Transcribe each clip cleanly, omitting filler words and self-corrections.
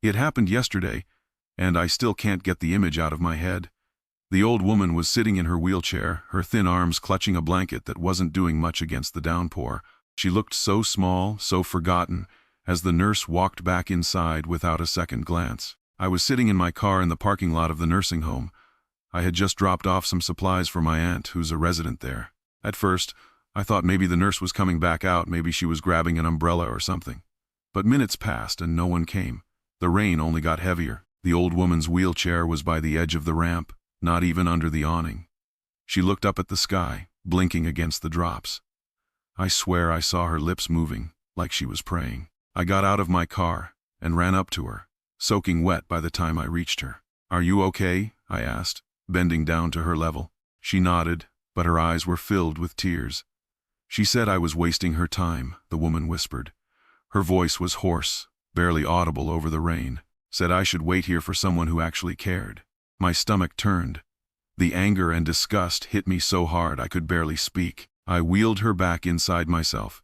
It happened yesterday, and I still can't get the image out of my head. The old woman was sitting in her wheelchair, her thin arms clutching a blanket that wasn't doing much against the downpour. She looked so small, so forgotten, as the nurse walked back inside without a second glance. I was sitting in my car in the parking lot of the nursing home. I had just dropped off some supplies for my aunt, who's a resident there. At first, I thought maybe the nurse was coming back out, maybe she was grabbing an umbrella or something. But minutes passed and no one came. The rain only got heavier. The old woman's wheelchair was by the edge of the ramp, not even under the awning. She looked up at the sky, blinking against the drops. I swear I saw her lips moving, like she was praying. I got out of my car and ran up to her, soaking wet by the time I reached her. "Are you okay?" I asked, bending down to her level. She nodded, but her eyes were filled with tears. "She said I was wasting her time," the woman whispered. Her voice was hoarse, barely audible over the rain. "Said I should wait here for someone who actually cared." My stomach turned. The anger and disgust hit me so hard I could barely speak. I wheeled her back inside myself.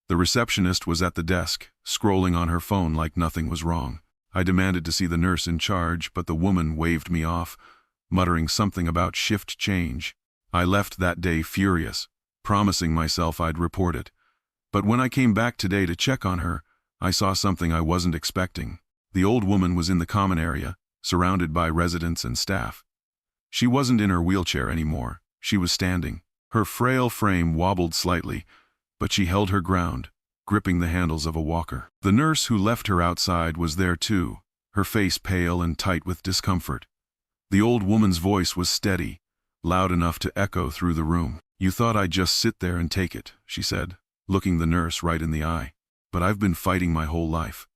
The receptionist was at the desk, scrolling on her phone like nothing was wrong. I demanded to see the nurse in charge, but the woman waved me off, muttering something about shift change. I left that day furious, promising myself I'd report it. But when I came back today to check on her, I saw something I wasn't expecting. The old woman was in the common area, surrounded by residents and staff. She wasn't in her wheelchair anymore. She was standing. Her frail frame wobbled slightly, but she held her ground, gripping the handles of a walker. The nurse who left her outside was there too, her face pale and tight with discomfort. The old woman's voice was steady, loud enough to echo through the room. "You thought I'd just sit there and take it," she said, looking the nurse right in the eye. "But I've been fighting my whole life.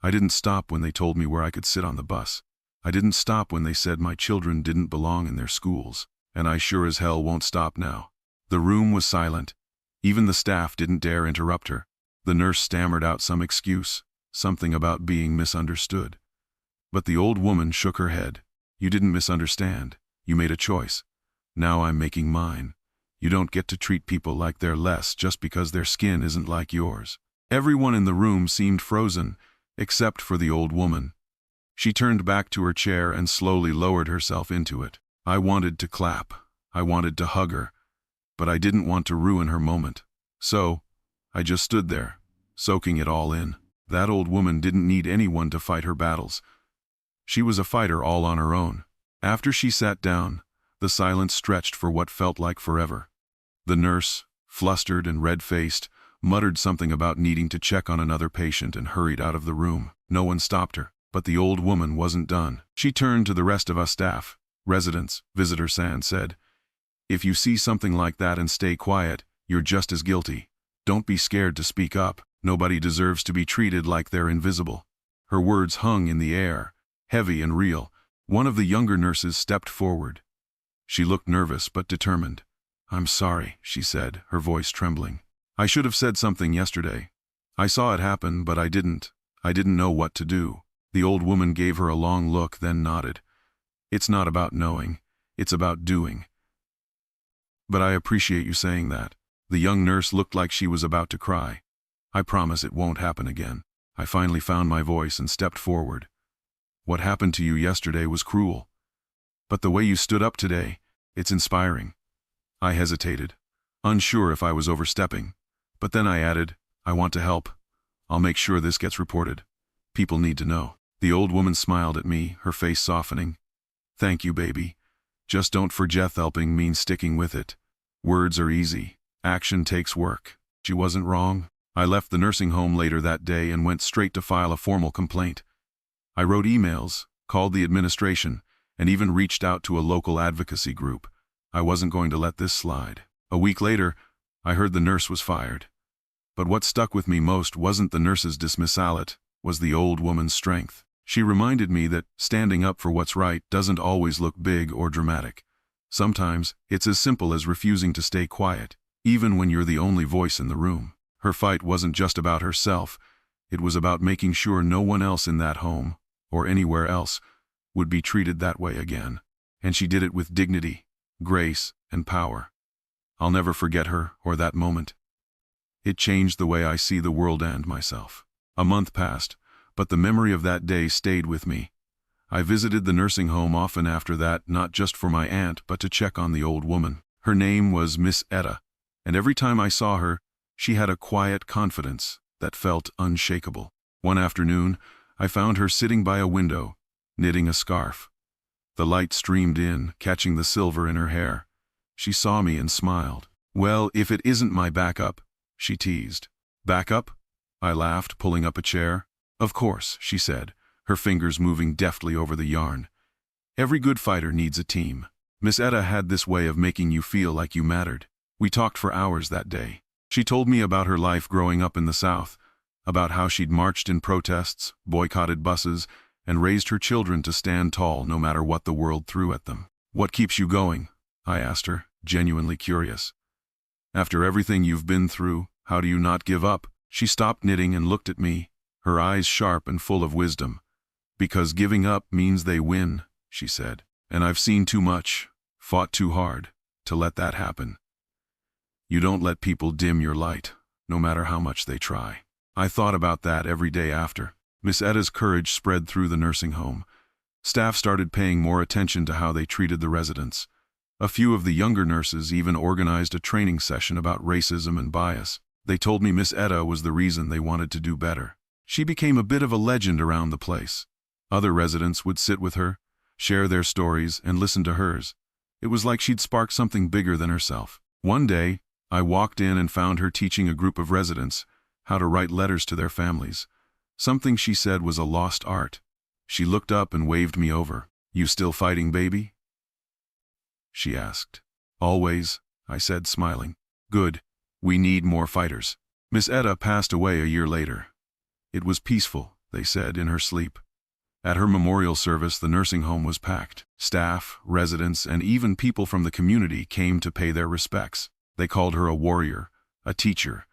I didn't stop when they told me where I could sit on the bus. I didn't stop when they said my children didn't belong in their schools. And I sure as hell won't stop now." The room was silent. Even the staff didn't dare interrupt her. The nurse stammered out some excuse, something about being misunderstood. But the old woman shook her head. "You didn't misunderstand. You made a choice. Now I'm making mine. You don't get to treat people like they're less just because their skin isn't like yours." Everyone in the room seemed frozen, except for the old woman. She turned back to her chair and slowly lowered herself into it. I wanted to clap. I wanted to hug her. But I didn't want to ruin her moment. So, I just stood there, soaking it all in. That old woman didn't need anyone to fight her battles. She was a fighter all on her own. After she sat down, the silence stretched for what felt like forever. The nurse, flustered and red-faced, muttered something about needing to check on another patient and hurried out of the room. No one stopped her. But the old woman wasn't done. She turned to the rest of us staff. "Residents," Visitor Sand said, "if you see something like that and stay quiet, you're just as guilty. Don't be scared to speak up. Nobody deserves to be treated like they're invisible." Her words hung in the air, heavy and real. One of the younger nurses stepped forward. She looked nervous but determined. "I'm sorry," she said, her voice trembling. "I should have said something yesterday. I saw it happen, but I didn't. I didn't know what to do." The old woman gave her a long look, then nodded. "It's not about knowing, it's about doing. But I appreciate you saying that." The young nurse looked like she was about to cry. "I promise it won't happen again." I finally found my voice and stepped forward. "What happened to you yesterday was cruel. But the way you stood up today, it's inspiring." I hesitated, unsure if I was overstepping. But then I added, "I want to help. I'll make sure this gets reported. People need to know." The old woman smiled at me, her face softening. "Thank you, baby. Just don't forget helping means sticking with it. Words are easy. Action takes work." She wasn't wrong. I left the nursing home later that day and went straight to file a formal complaint. I wrote emails, called the administration, and even reached out to a local advocacy group. I wasn't going to let this slide. A week later, I heard the nurse was fired. But what stuck with me most wasn't the nurse's dismissal, it was the old woman's strength. She reminded me that standing up for what's right doesn't always look big or dramatic. Sometimes, it's as simple as refusing to stay quiet, even when you're the only voice in the room. Her fight wasn't just about herself. It was about making sure no one else in that home, or anywhere else, would be treated that way again. And she did it with dignity, grace, and power. I'll never forget her or that moment. It changed the way I see the world and myself. A month passed, but the memory of that day stayed with me. I visited the nursing home often after that, not just for my aunt, but to check on the old woman. Her name was Miss Etta, and every time I saw her, she had a quiet confidence that felt unshakable. One afternoon, I found her sitting by a window, knitting a scarf. The light streamed in, catching the silver in her hair. She saw me and smiled. "Well, if it isn't my backup," she teased. "Backup?" I laughed, pulling up a chair. "Of course," she said, her fingers moving deftly over the yarn. "Every good fighter needs a team. Miss Etta had this way of making you feel like you mattered." We talked for hours that day. She told me about her life growing up in the South, about how she'd marched in protests, boycotted buses, and raised her children to stand tall no matter what the world threw at them. "What keeps you going?" I asked her, genuinely curious. "After everything you've been through, how do you not give up?" She stopped knitting and looked at me, her eyes sharp and full of wisdom. "Because giving up means they win," she said. "And I've seen too much, fought too hard, to let that happen. You don't let people dim your light, no matter how much they try." I thought about that every day after. Miss Etta's courage spread through the nursing home. Staff started paying more attention to how they treated the residents. A few of the younger nurses even organized a training session about racism and bias. They told me Miss Etta was the reason they wanted to do better. She became a bit of a legend around the place. Other residents would sit with her, share their stories, and listen to hers. It was like she'd sparked something bigger than herself. One day, I walked in and found her teaching a group of residents how to write letters to their families. Something she said was a lost art. She looked up and waved me over. "You still fighting, baby?" she asked. "Always," I said, smiling. "Good. We need more fighters." Miss Etta passed away a year later. It was peaceful, they said, in her sleep. At her memorial service, the nursing home was packed. Staff, residents, and even people from the community came to pay their respects. They called her a warrior, a teacher,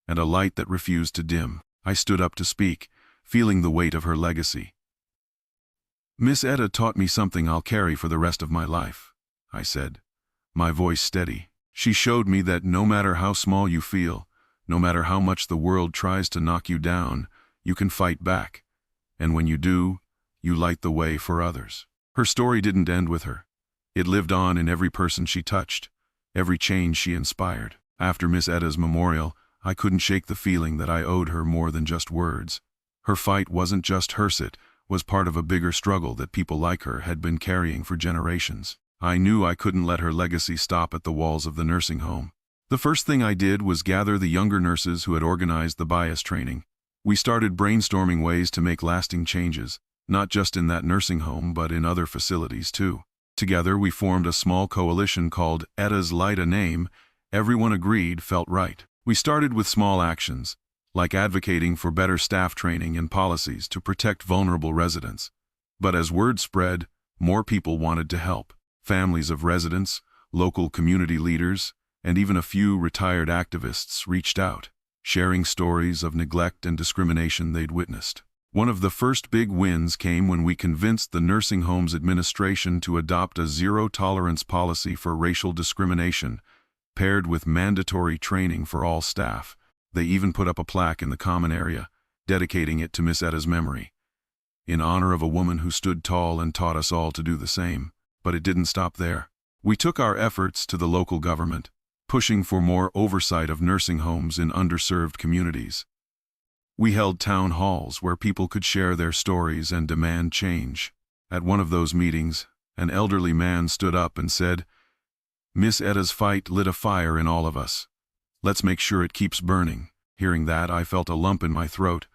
and a light that refused to dim. I stood up to speak, feeling the weight of her legacy. "Miss Etta taught me something I'll carry for the rest of my life," I said, my voice steady. "She showed me that no matter how small you feel, no matter how much the world tries to knock you down, you can fight back. And when you do, you light the way for others." Her story didn't end with her. It lived on in every person she touched, every change she inspired. After Miss Etta's memorial, I couldn't shake the feeling that I owed her more than just words. Her fight wasn't just hers, it was part of a bigger struggle that people like her had been carrying for generations. I knew I couldn't let her legacy stop at the walls of the nursing home. The first thing I did was gather the younger nurses who had organized the bias training. We started brainstorming ways to make lasting changes, not just in that nursing home but in other facilities too. Together we formed a small coalition called Etta's Light. A name everyone agreed felt right. We started with small actions, like advocating for better staff training and policies to protect vulnerable residents. But as word spread, more people wanted to help. Families of residents, local community leaders, and even a few retired activists reached out, sharing stories of neglect and discrimination they'd witnessed. One of the first big wins came when we convinced the nursing home's administration to adopt a zero-tolerance policy for racial discrimination, paired with mandatory training for all staff. They even put up a plaque in the common area, dedicating it to Miss Etta's memory, in honor of a woman who stood tall and taught us all to do the same. But it didn't stop there. We took our efforts to the local government, pushing for more oversight of nursing homes in underserved communities. We held town halls where people could share their stories and demand change. At one of those meetings, an elderly man stood up and said, "Miss Etta's fight lit a fire in all of us. Let's make sure it keeps burning." Hearing that, I felt a lump in my throat.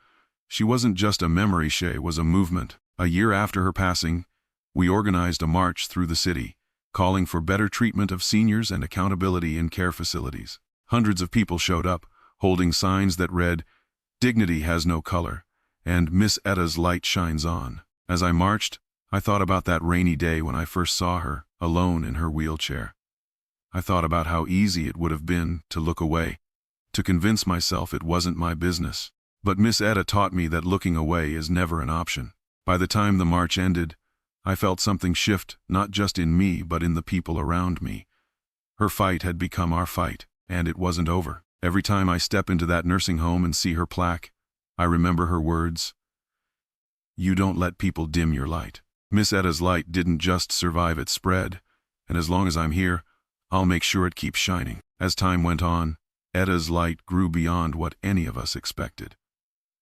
She wasn't just a memory, she was a movement. A year after her passing, we organized a march through the city, calling for better treatment of seniors and accountability in care facilities. Hundreds of people showed up, holding signs that read, "Dignity has no color," and "Miss Etta's light shines on." As I marched, I thought about that rainy day when I first saw her, alone in her wheelchair. I thought about how easy it would have been to look away, to convince myself it wasn't my business. But Miss Etta taught me that looking away is never an option. By the time the march ended, I felt something shift, not just in me but in the people around me. Her fight had become our fight, and it wasn't over. Every time I step into that nursing home and see her plaque, I remember her words, You don't let people dim your light. Miss Etta's light didn't just survive, it spread, and as long as I'm here, I'll make sure it keeps shining. As time went on, Etta's light grew beyond what any of us expected.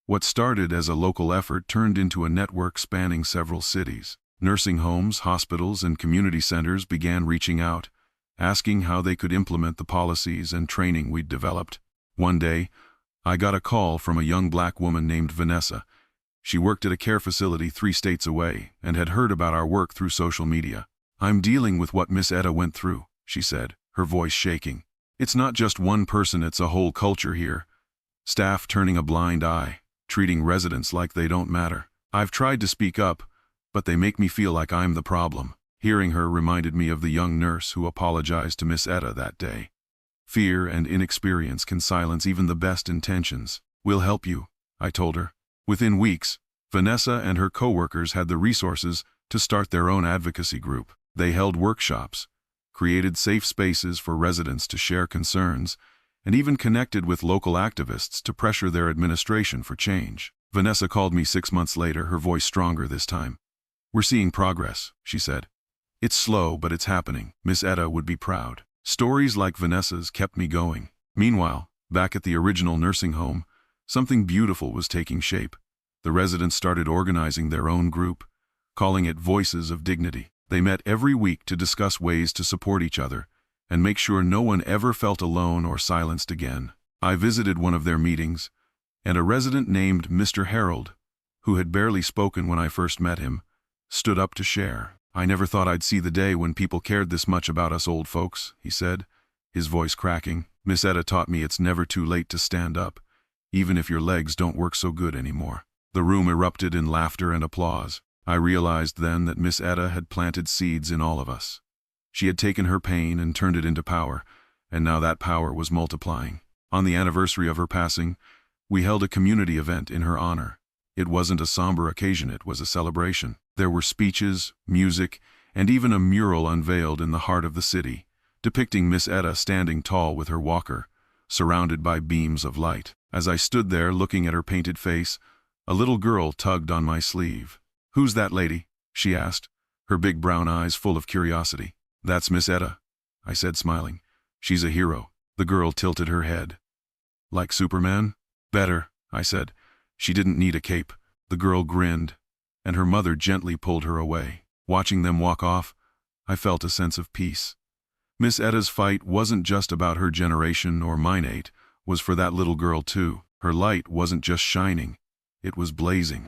What started as a local effort turned into a network spanning several cities. Nursing homes, hospitals, and community centers began reaching out, asking how they could implement the policies and training we'd developed. One day, I got a call from a young black woman named Vanessa. She worked at a care facility 3 states away and had heard about our work through social media. "I'm dealing with what Miss Etta went through," she said, her voice shaking. "It's not just one person, it's a whole culture here. Staff turning a blind eye, treating residents like they don't matter. I've tried to speak up, but they make me feel like I'm the problem." Hearing her reminded me of the young nurse who apologized to Miss Etta that day. Fear and inexperience can silence even the best intentions. "We'll help you," I told her. Within weeks, Vanessa and her coworkers had the resources to start their own advocacy group. They held workshops, created safe spaces for residents to share concerns, and even connected with local activists to pressure their administration for change. Vanessa called me 6 months later, her voice stronger this time. "We're seeing progress," she said. "It's slow, but it's happening. Miss Etta would be proud." Stories like Vanessa's kept me going. Meanwhile, back at the original nursing home, something beautiful was taking shape. The residents started organizing their own group, calling it Voices of Dignity. They met every week to discuss ways to support each other and make sure no one ever felt alone or silenced again. I visited one of their meetings, and a resident named Mr. Harold, who had barely spoken when I first met him, stood up to share. "I never thought I'd see the day when people cared this much about us old folks," he said, his voice cracking. "Miss Etta taught me it's never too late to stand up, even if your legs don't work so good anymore." The room erupted in laughter and applause. I realized then that Miss Etta had planted seeds in all of us. She had taken her pain and turned it into power, and now that power was multiplying. On the anniversary of her passing, we held a community event in her honor. It wasn't a somber occasion, it was a celebration. There were speeches, music, and even a mural unveiled in the heart of the city, depicting Miss Etta standing tall with her walker, surrounded by beams of light. As I stood there looking at her painted face, a little girl tugged on my sleeve. "Who's that lady?" she asked, her big brown eyes full of curiosity. "That's Miss Etta," I said, smiling. "She's a hero." The girl tilted her head. "Like Superman?" "Better," I said. "She didn't need a cape." The girl grinned, and her mother gently pulled her away. Watching them walk off, I felt a sense of peace. Miss Etta's fight wasn't just about her generation or mine, it was for that little girl too. Her light wasn't just shining, it was blazing.